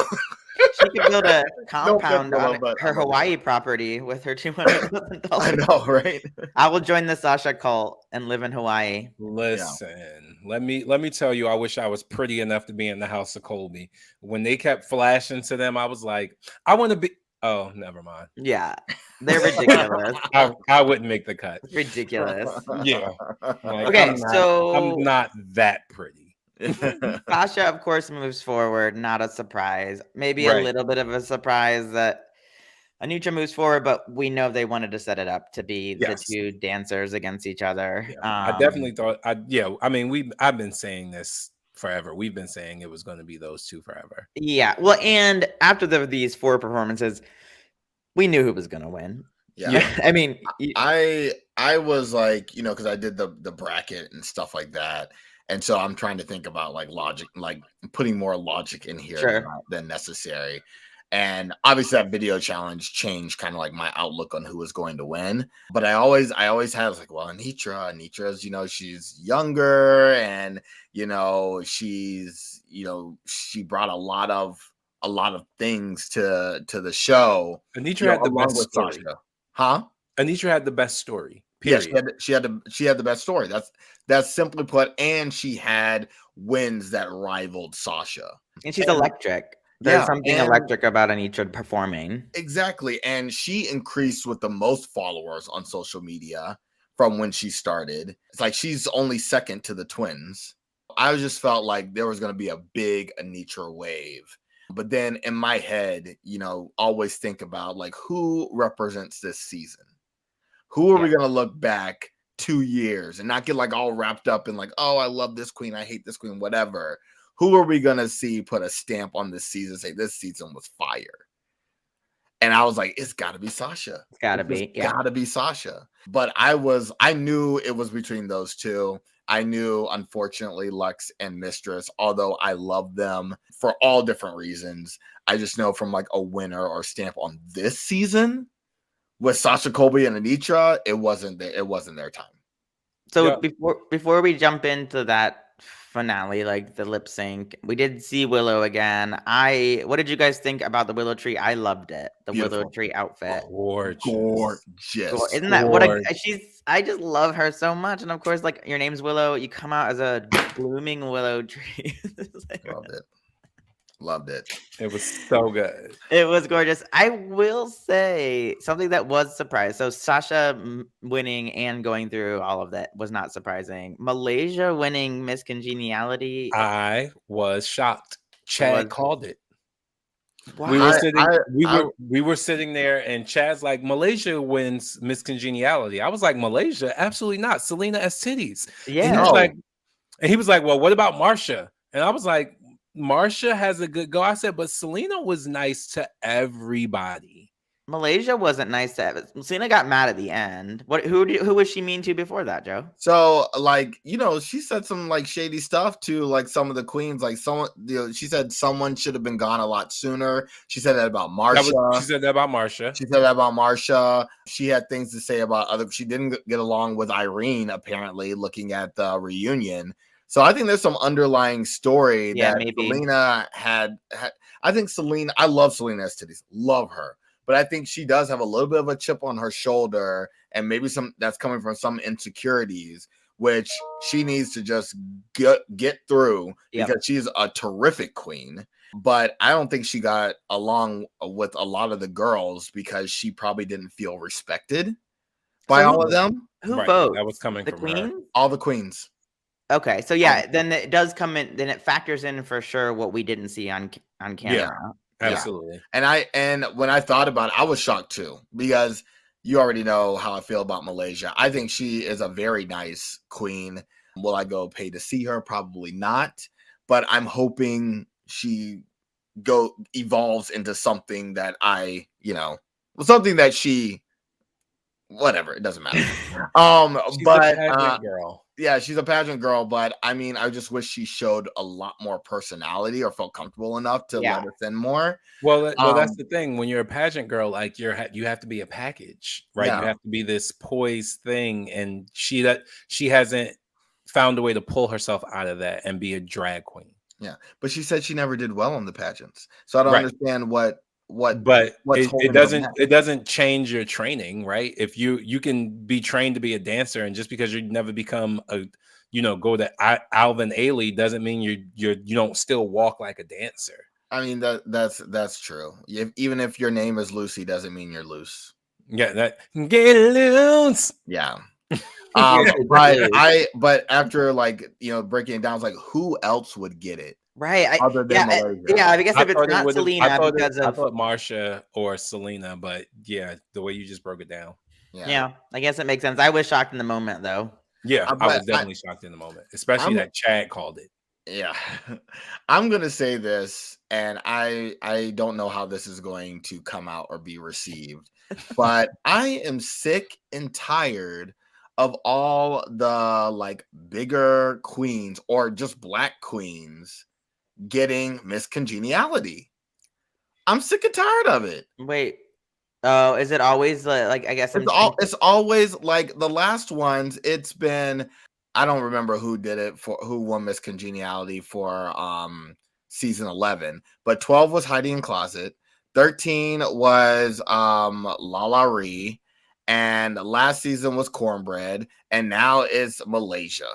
She could build a No offense, compound Willow, on but I her love Hawaii property with her $200,000. I know, right? I will join the Sasha cult and live in Hawaii. Listen, let me tell you, I wish I was pretty enough to be in the House of Colby. When they kept flashing to them, I was like, I want to be. Oh, never mind. Yeah, they're ridiculous. I wouldn't make the cut. Ridiculous. Yeah. Like, Okay, I'm not that pretty. Sasha, of course, moves forward. Not a surprise. Maybe a Right. little bit of a surprise that Anitra moves forward, but we know they wanted to set it up to be Yes. the two dancers against each other. Yeah. I definitely thought. I mean, I've been saying this forever. We've been saying it was going to be those two forever. Yeah. Well, and after these 4 performances, we knew who was going to win. Yeah. I mean, I was like, because I did the bracket and stuff like that. And so I'm trying to think about like logic, like putting more logic in here than necessary. And obviously that video challenge changed kind of like my outlook on who was going to win. But I always had like, well, Anitra's, she's younger and, she brought a lot of things to the show. Anitra had the best story. Sasha. Huh? Anitra had the best story. Period. Yeah, she had the best story. That's simply put, and she had wins that rivaled Sasha. And she's electric. There's something electric about Anitra performing. Exactly. And she increased with the most followers on social media from when she started. It's like she's only second to the twins. I just felt like there was going to be a big Anitra wave. But then in my head, always think about like who represents this season. Who are we going to look back 2 years and not get like all wrapped up in like, oh, I love this queen, I hate this queen, whatever. Who are we going to see put a stamp on this season, say this season was fire? And I was like, it's got to be Sasha. It's got to be. Yeah. Got to be Sasha. But I knew it was between those two. I knew, unfortunately, Lux and Mistress, although I love them for all different reasons. I just know from like a winner or stamp on this season with Sasha Colby and Anitra, it wasn't their time. So before we jump into that finale, like the lip sync. We did see Willow again. What did you guys think about the Willow tree? I loved it. The Willow Beautiful. tree outfit. Gorgeous. Isn't that what Gorgeous. I just love her so much. And of course, like your name's Willow, you come out as a blooming willow tree. It's like- Loved it. It was so good. It was gorgeous. I will say something that was surprised. So Sasha winning and going through all of that was not surprising. Malaysia winning Miss Congeniality. I was shocked. Chad called it. Wow. We were sitting there, and Chad's like, Malaysia wins Miss Congeniality. I was like, Malaysia? Absolutely not. Selena has titties. Yeah. And he was like, well, what about Marsha? And I was like, Marsha has a good go. I said, but Selena was nice to everybody. Malaysia wasn't nice to Selena got mad at the end. Who was she mean to before that, Joe? So like, she said some like shady stuff to like some of the queens. Like she said someone should have been gone a lot sooner. She said that about Marsha. She said that about Marsha. She said that about Marsha. She had things to say about she didn't get along with Irene, apparently, looking at the reunion. So I think there's some underlying story that maybe Selena had. I think I love Selena titties. Love her. But I think she does have a little bit of a chip on her shoulder, and maybe that's coming from some insecurities, which she needs to just get through because she's a terrific queen. But I don't think she got along with a lot of the girls because she probably didn't feel respected by all of them. Who voted? That was coming from queen? her. All the queens. Okay, so then it does come in. Then it factors in for sure what we didn't see on camera. Yeah. Absolutely. And when I thought about it, I was shocked too, because you already know how I feel about Malaysia. I think she is a very nice queen. Will I go pay to see her? Probably not. But I'm hoping she evolves into something that something that she, whatever, it doesn't matter. She's a pageant girl. Yeah, she's a pageant girl, but I mean, I just wish she showed a lot more personality or felt comfortable enough to let us in more. Well, that's the thing. When you're a pageant girl, like you have to be a package, right? Yeah. You have to be this poised thing, and she hasn't found a way to pull herself out of that and be a drag queen. Yeah, but she said she never did well on the pageants, so I don't understand what. But it doesn't change your training, right? If you can be trained to be a dancer, and just because you never become go to Alvin Ailey doesn't mean you don't still walk like a dancer. I mean that's true. Even if your name is Lucy, doesn't mean you're loose. Yeah, that get loose. Yeah. But after breaking it down, it's like, who else would get it? Right. Other than Malaysia. I guess if it's not Selena, I thought Marsha or Selena, but yeah, the way you just broke it down. Yeah, I guess it makes sense. I was shocked in the moment, though. Yeah, I was definitely shocked in the moment, especially that Chad called it. Yeah. I'm going to say this, and I don't know how this is going to come out or be received, but I am sick and tired of all the bigger queens or just black queens getting Miss Congeniality. I'm sick and tired of it. Wait. Oh, is it always I guess it's always like the last ones. It's been, I don't remember who won Miss Congeniality for season 11, but 12 was Heidi in Closet, 13 was Lala Ree, and last season was Cornbread, and now it's Malaysia.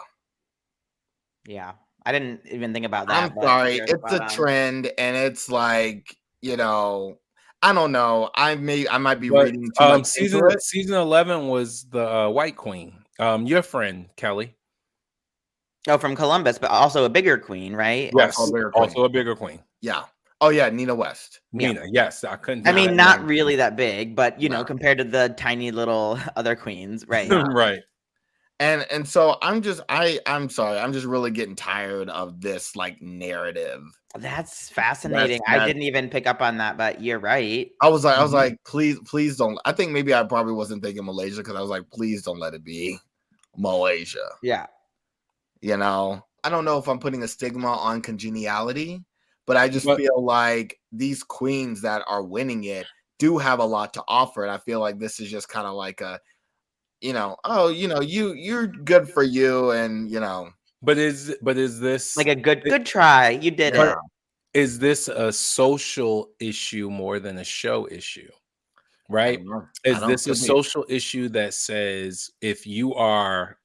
Yeah. I didn't even think about that. I'm sorry. It's a trend, and it's like, I don't know. I might be reading too much into it. Season 11 was the White Queen. Your friend, Kelly. Oh, from Columbus, but also a bigger queen, right? Yes, also a bigger queen. Yeah. Oh, yeah, Nina West. Nina, yes. I couldn't. I mean, not really that big, but, compared to the tiny little other queens, right? Right. And so I'm sorry. I'm just really getting tired of this narrative. That's fascinating. I didn't even pick up on that, but you're right. I was like, please don't. I think maybe I probably wasn't thinking Malaysia because I was like, please don't let it be Malaysia. Yeah. I don't know if I'm putting a stigma on Congeniality, but I just feel like these queens that are winning it do have a lot to offer. And I feel like this is just kind of like a, you're good for you. And, But is this Like a good try. You did Yeah. it. is this a social issue more than a show issue? I Right? don't know. I Is don't this a could be. social issue that says if you are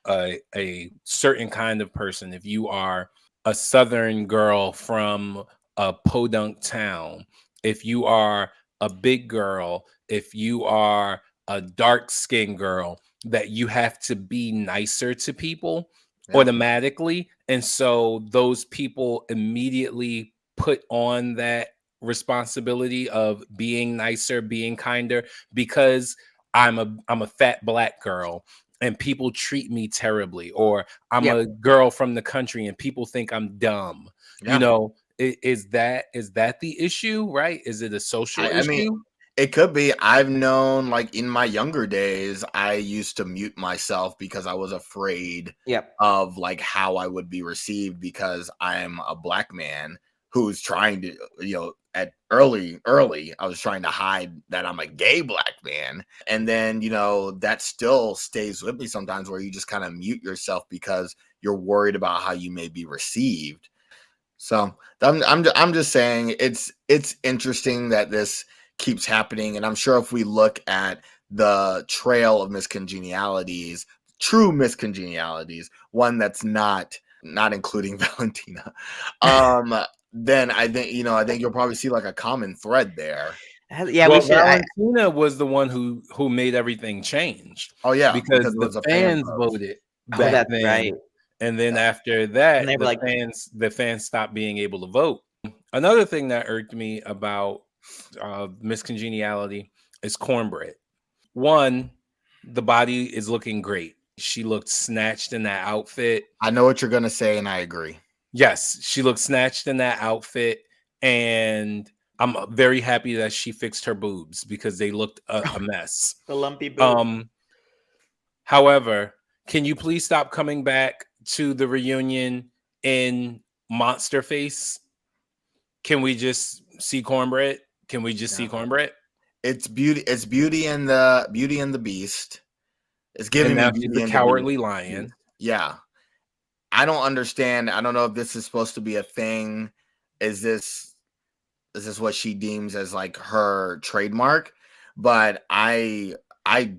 a certain kind of person, if you are a southern girl from a podunk town, if you are a big girl, if you are a dark skinned girl, that you have to be nicer to people Yeah. automatically. And so those people immediately put on that responsibility of being nicer, being kinder, because I'm a fat black girl and people treat me terribly, or I'm Yep. a girl from the country and people think I'm dumb. You Yeah. know, is that the issue, right? Is it a social I mean, issue? it could be. I've known, like in my younger days, I used to mute myself because I was afraid Yep. of like how I would be received because I'm a black man who's trying to, at early, I was trying to hide that I'm a gay black man. And then, that still stays with me sometimes where you just kind of mute yourself because you're worried about how you may be received. So I'm just saying it's interesting that this keeps happening, and I'm sure if we look at the trail of miscongenialities, true miscongenialities, one that's not including Valentina, then I think you'll probably see like a common thread there. Yeah, we Well, should. Valentina was the one who made everything change Oh yeah, because because it the was a fan fans vote. voted Oh, back that's right. then. And then Yeah. after And they that, were like, the fans stopped being able to vote. Another thing that irked me about miscongeniality is cornbread. One, the body is looking great. She looked snatched in that outfit. I know what you're gonna say, and I agree. Yes, she looked snatched in that outfit, and I'm very happy that she fixed her boobs because they looked a mess. the lumpy boob. However, can you please stop coming back to the reunion in monster face? Can we just see cornbread? Can we just see Yeah. cornbread? It's Beauty and the Beast. It's And giving me now she's Beauty the and the Beast. cowardly lion. Yeah. I don't understand. I don't know if this is supposed to be a thing. Is this what she deems as like her trademark? But I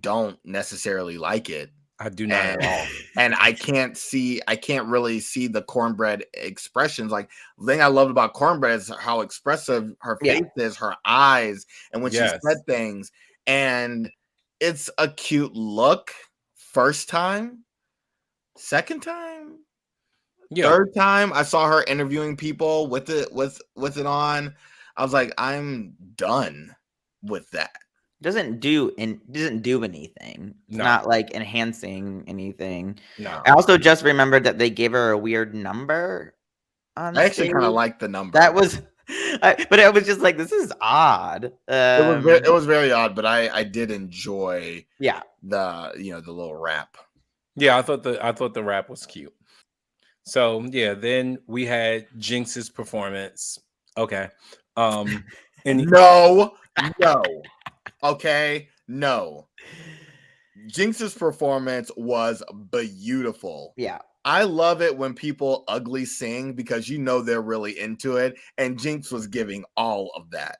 don't necessarily like it. I do not And at all. and I can't really see the cornbread expressions. Like the thing I loved about cornbread is how expressive her Yeah. face is, her eyes, and when she Yes. said things. And it's a cute look first time, second time, Yeah. third time I saw her interviewing people with it on. I was like, I'm done with that. Doesn't do anything. It's No. not like enhancing anything. No. I also just remembered that they gave her a weird number on I actually stage. kind of like the number. That was, but it was just like, this is odd. It was very odd, but I did enjoy Yeah. the the little rap. Yeah, I thought the rap was cute. So yeah, then we had Jinx's performance. Okay. And No. Okay, no. Jinx's performance was beautiful. Yeah. I love it when people ugly sing because they're really into it, and Jinx was giving all of that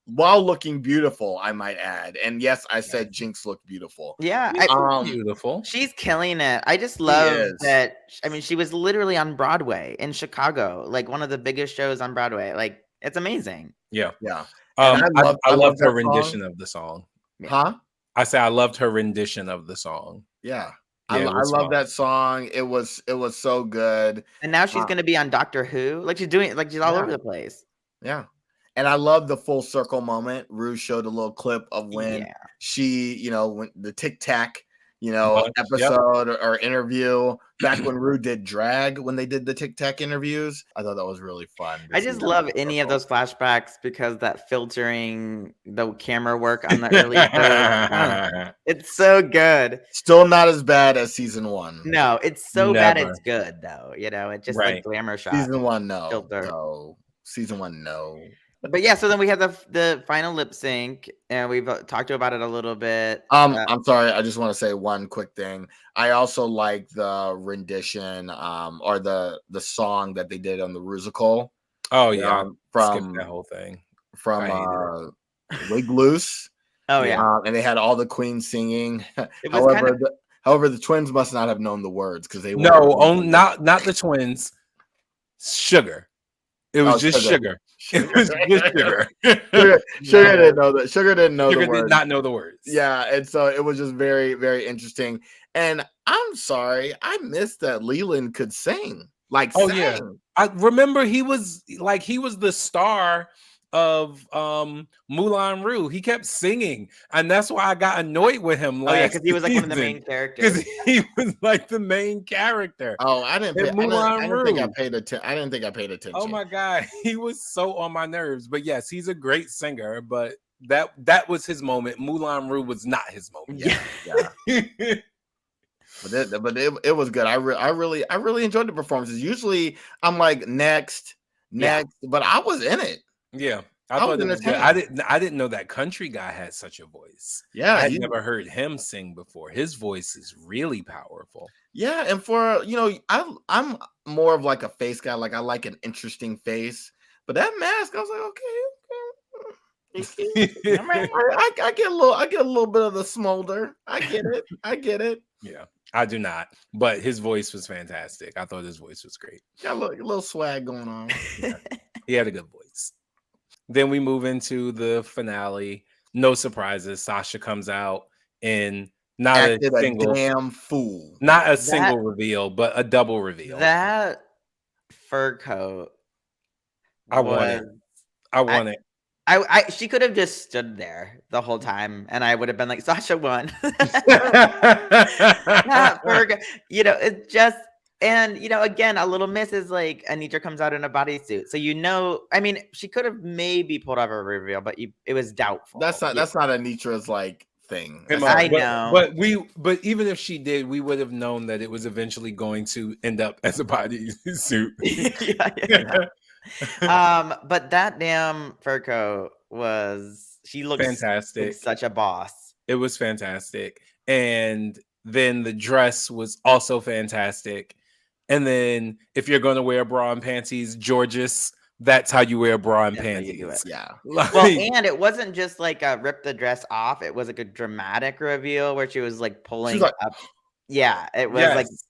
while looking beautiful, I might add. And yes, I said Jinx looked beautiful. Yeah. beautiful. She's killing it. I just love is. that. I mean, she was literally on Broadway in Chicago, like one of the biggest shows on Broadway. Like, it's amazing. Yeah. Yeah. And I loved her that rendition song. of the song. Huh? I say I loved her rendition of the song. Yeah. Yeah, I love that song. It was so good. And now she's going to be on Doctor Who. Like, she's all over the place. Yeah. And I love the full circle moment. Rue showed a little clip of when Yeah. she, when the Tic Tac, Bunch, episode or interview back when Rue did drag, when they did the Tic Tac interviews. I thought that was really fun. I just love any of those flashbacks because that filtering, the camera work on the early shows, it's so good. Still not as bad as season 1. No, it's so bad Never. it's good though. It just Right. like glamour shot. Season 1, no. filter. No. Season 1, no. But yeah, so then we had the final lip sync, and we've talked about it a little bit. I'm sorry. I just want to say one quick thing. I also like the rendition, or the song that they did on the Rusical. Oh yeah, skip that From whole thing. from I hated Wig Loose. Oh yeah, And they had all the queens singing. it was kind of However, the twins must not have known the words because they No, weren't. not the twins. Sugar. It was just sugar. It was just sugar. Sugar didn't know that. Sugar didn't know Sugar the words. did not know the words. Yeah, and so it was just very, very interesting. And I'm sorry, I missed that Leland could sing. Like, Oh sang. yeah, I remember he was the star of Moulin Rouge. He kept singing, and that's why I got annoyed with him. Oh yeah, because he was like one of the main characters. Because he was like the main character. Oh, I didn't think I paid attention. Oh my god, he was so on my nerves. But yes, he's a great singer. But that was his moment. Moulin Rouge was not his moment. Yeah. But it was good. I really enjoyed the performances. Usually I'm like next, but I was in it. Yeah, I thought it was good. I didn't know that country guy had such a voice. Yeah, I had never heard him sing before. His voice is really powerful. Yeah, and for I'm more of like a face guy. Like I like an interesting face, but that mask, I was like, okay. I get a little bit of the smolder. I get it. Yeah, I do not. But his voice was fantastic. I thought his voice was great. Got a little swag going on. Yeah. He had a good voice. Then we move into the finale. No surprises. Sasha comes out and not a single damn fool. Not a single reveal, but a double reveal. That fur coat. I want it. She could have just stood there the whole time, and I would have been like, Sasha won. Not fur coat. It just. And, again, a little miss is like Anitra comes out in a bodysuit. So, I mean, she could have maybe pulled off a reveal, but it was doubtful. That's not Anitra's like thing. I know. But even if she did, we would have known that it was eventually going to end up as a bodysuit. Yeah. But that damn fur coat she looks fantastic. Like such a boss. It was fantastic. And then the dress was also fantastic. And then if you're going to wear a bra and panties, Georges, that's how you wear a bra and panties. Yeah. Well, and it wasn't just like a rip the dress off. It was like a dramatic reveal where she was like pulling up. Yeah, it was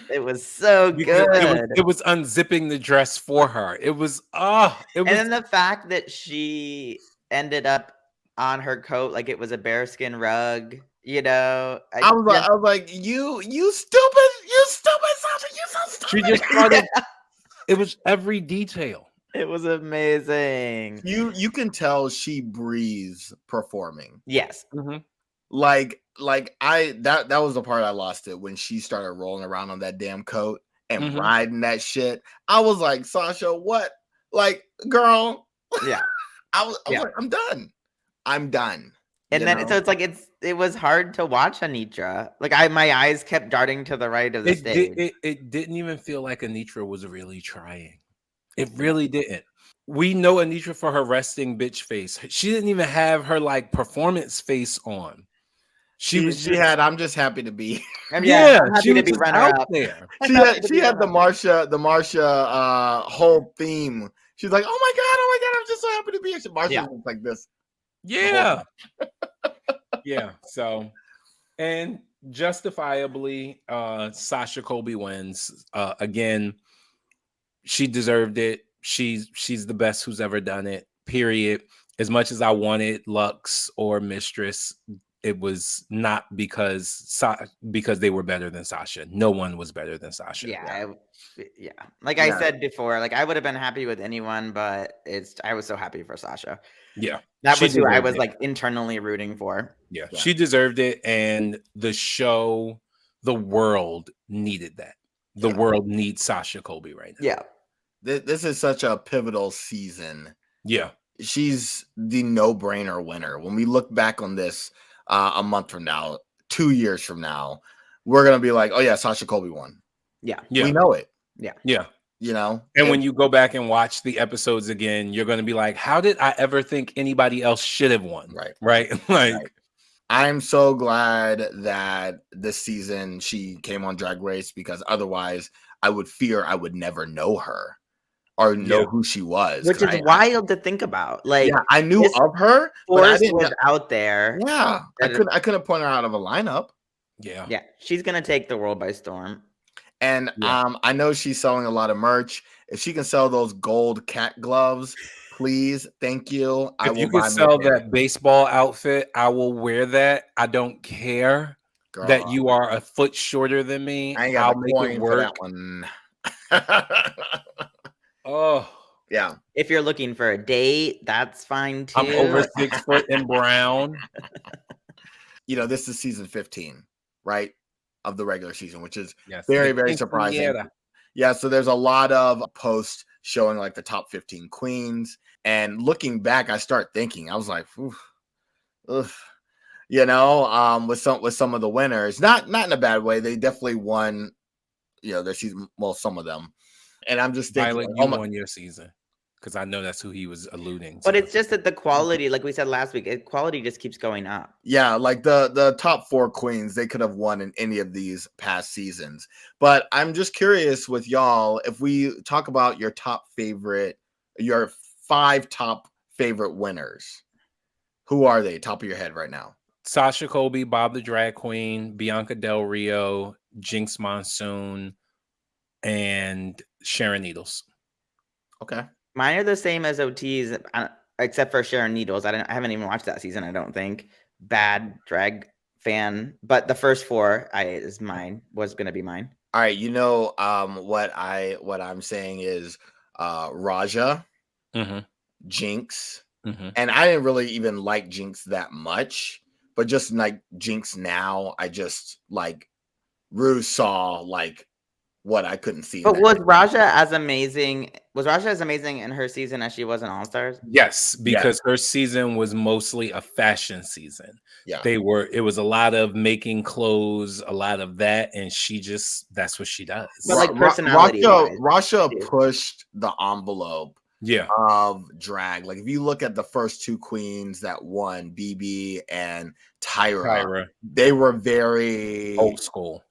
it was so good. It was unzipping the dress for her. And then the fact that she ended up on her coat like it was a bearskin rug. I was like, you stupid, Sasha, you so stupid. She just started. It was every detail. It was amazing. You can tell she breathes performing. Yes. Mm-hmm. Like that was the part I lost it when she started rolling around on that damn coat and riding that shit. I was like, Sasha, what? Like, girl. Yeah. I was like, I'm done. And then so it's like it was hard to watch Anitra. Like my eyes kept darting to the right of the stage. It didn't even feel like Anitra was really trying. It really didn't. We know Anitra for her resting bitch face. She didn't even have her like performance face on. She had. I'm just happy to be. I'm happy to be runner up there. She had the Marsha whole theme. She's like, oh my god, I'm just so happy to be here. Marsha was like this. Yeah. Yeah. So, and justifiably, Sasha Colby wins. Again, she deserved it. She's the best who's ever done it. Period. As much as I wanted Lux or Mistress, it was not because they were better than Sasha. No one was better than Sasha. Yeah. Like I said before, like I would have been happy with anyone, but I was so happy for Sasha. Yeah. That was who I was like internally rooting for. Yeah. She deserved it. And the show, the world needed that. The world needs Sasha Colby right now. Yeah. This is such a pivotal season. Yeah. She's the no-brainer winner. When we look back on this a month from now, 2 years from now, we're going to be like, oh yeah, Sasha Colby won. Yeah. We know it. Yeah. Yeah. you know. And when you go back and watch the episodes again, you're going to be like, how did I ever think anybody else should have won? Right. Like, Right. I'm so glad that this season she came on Drag Race, because otherwise I would fear I would never know her or know who she was. Which is wild to think about. Like, I knew of her, but I didn't was out there. Yeah, I couldn't point her out of a lineup. Yeah, she's gonna take the world by storm. And I know she's selling a lot of merch. If she can sell those gold cat gloves, please, thank you. If you can sell that baseball outfit, I will wear that. I don't care that you are a foot shorter than me. I ain't got I'll make it work. For that one. Oh. Yeah. If you're looking for a date, that's fine too. I'm over 6 foot and brown. You know, this is season 15, right? Of the regular season, which is very, very surprising. Yeah, so there's a lot of posts showing like the top 15 queens. And looking back, I start thinking, I was like, you know, with some of the winners, not in a bad way. They definitely won, you know, their season, well, some of them. And I'm just thinking, Violet, you won your season. Because I know that's who he was alluding to. But it's just that the quality, like we said last week, quality just keeps going up. Yeah, like the top 4 queens, they could have won in any of these past seasons. But I'm just curious with y'all, if we talk about your 5 top favorite winners, who are they? Top of your head right now? Sasha Colby, Bob the Drag Queen, Bianca Del Rio, Jinx Monsoon, and Sharon Needles. Okay. Mine are the same as OT's, except for Sharon Needles. I haven't even watched that season, I don't think. Bad drag fan. But the first 4 was going to be mine. All right. You know, what I'm saying is Raja, Jinx. And I didn't really even like Jinx that much. But just like Jinx now, I just like Ru saw like what I couldn't see. But was Raja as amazing in her season as she was in All Stars? Yes, because her season was mostly a fashion season. Yeah. It was a lot of making clothes, a lot of that, and that's what she does. But like personality, Rasha pushed the envelope of drag. Like if you look at the first 2 queens that won, BB and Tyra, they were very old school.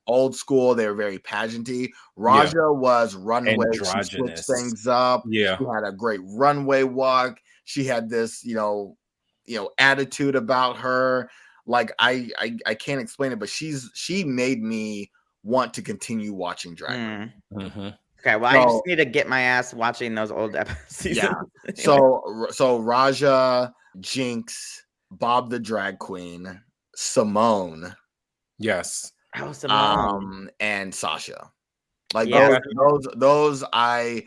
They were very pageanty. Raja was runway. She switched things up. Yeah. She had a great runway walk. She had this, you know, attitude about her. Like I can't explain it, but she made me want to continue watching drag. Okay, well, I just need to get my ass watching those old episodes. Yeah. So Raja, Jinx, Bob the Drag Queen, Simone. Yes. Oh, Simone. And Sasha. Like those I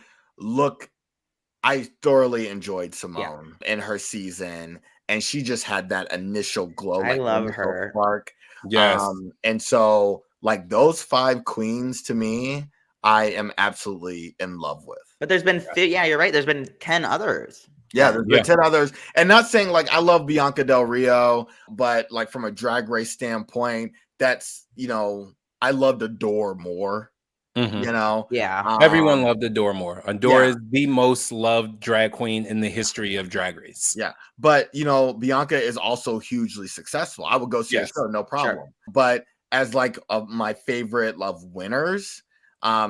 thoroughly enjoyed Simone in her season, and she just had that initial glow. I love her. Spark. Yes. And so like those 5 queens to me, I am absolutely in love with. But there's been, you're right. There's been 10 others. Yeah, there's been 10 others. And not saying like I love Bianca Del Rio, but like from a drag race standpoint, that's, you know, I loved Adore more. You know? Yeah. Everyone loved Adore more. Adore is the most loved drag queen in the history of Drag Race. Yeah. But, you know, Bianca is also hugely successful. I would go see her show, no problem. Sure. But as like my favorite love winners,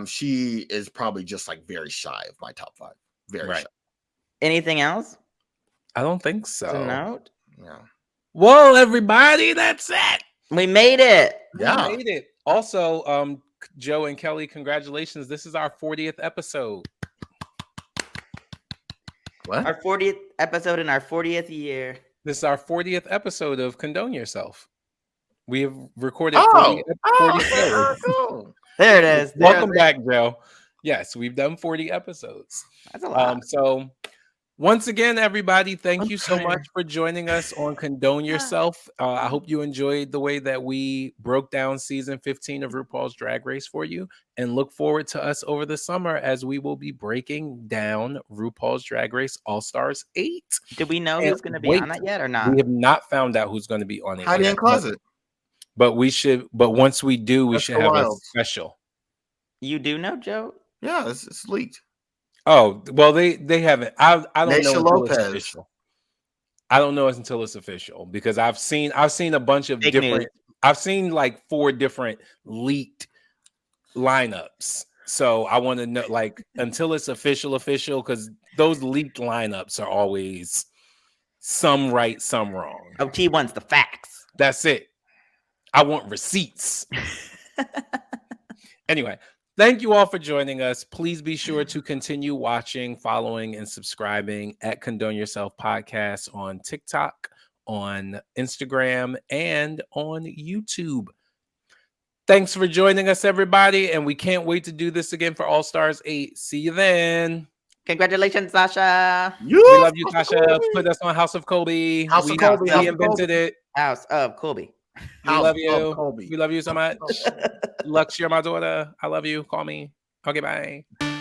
she is probably just like very shy of my top 5. Very shy. Anything else? I don't think so. To note? Yeah. Well, everybody, that's it. We made it. Yeah. We made it. Also, Joe and Kelly, congratulations. This is our 40th episode. What? Our 40th episode in our 40th year. This is our 40th episode of Condone Yourself. We have recorded 40 shows. Cool. There it is. Welcome back, Joe. Yes, we've done 40 episodes. That's a lot. So once again, everybody, thank you so much for joining us on Condone Yourself. I hope you enjoyed the way that we broke down season 15 of RuPaul's Drag Race for you, and look forward to us over the summer as we will be breaking down RuPaul's Drag Race All-Stars 8. Do we know who's going to be on that yet or not? We have not found out who's going to be on it. Hiding in closet. But we should. But once we do, we should have a special. You do know, Joe? Yeah, it's leaked. Oh, well, they haven't. I don't know Naisha until it's Lopez. official. I don't know until it's official because I've seen a bunch of Fake different. news. I've seen like 4 different leaked lineups. So I want to know, like, until it's official, because those leaked lineups are always some right, some wrong. Oh, T wants the facts. That's it. I want receipts. Anyway, thank you all for joining us. Please be sure to continue watching, following, and subscribing at Condone Yourself Podcast on TikTok, on Instagram, and on YouTube. Thanks for joining us, everybody, and we can't wait to do this again for All Stars 8. See you then. Congratulations, Sasha. We love you, Tasha. Put us on House of Kobe. House of Kobe. We invented it. House of Colby. We love you. We love you so much. Lux, you're my daughter. I love you. Call me. Okay, bye.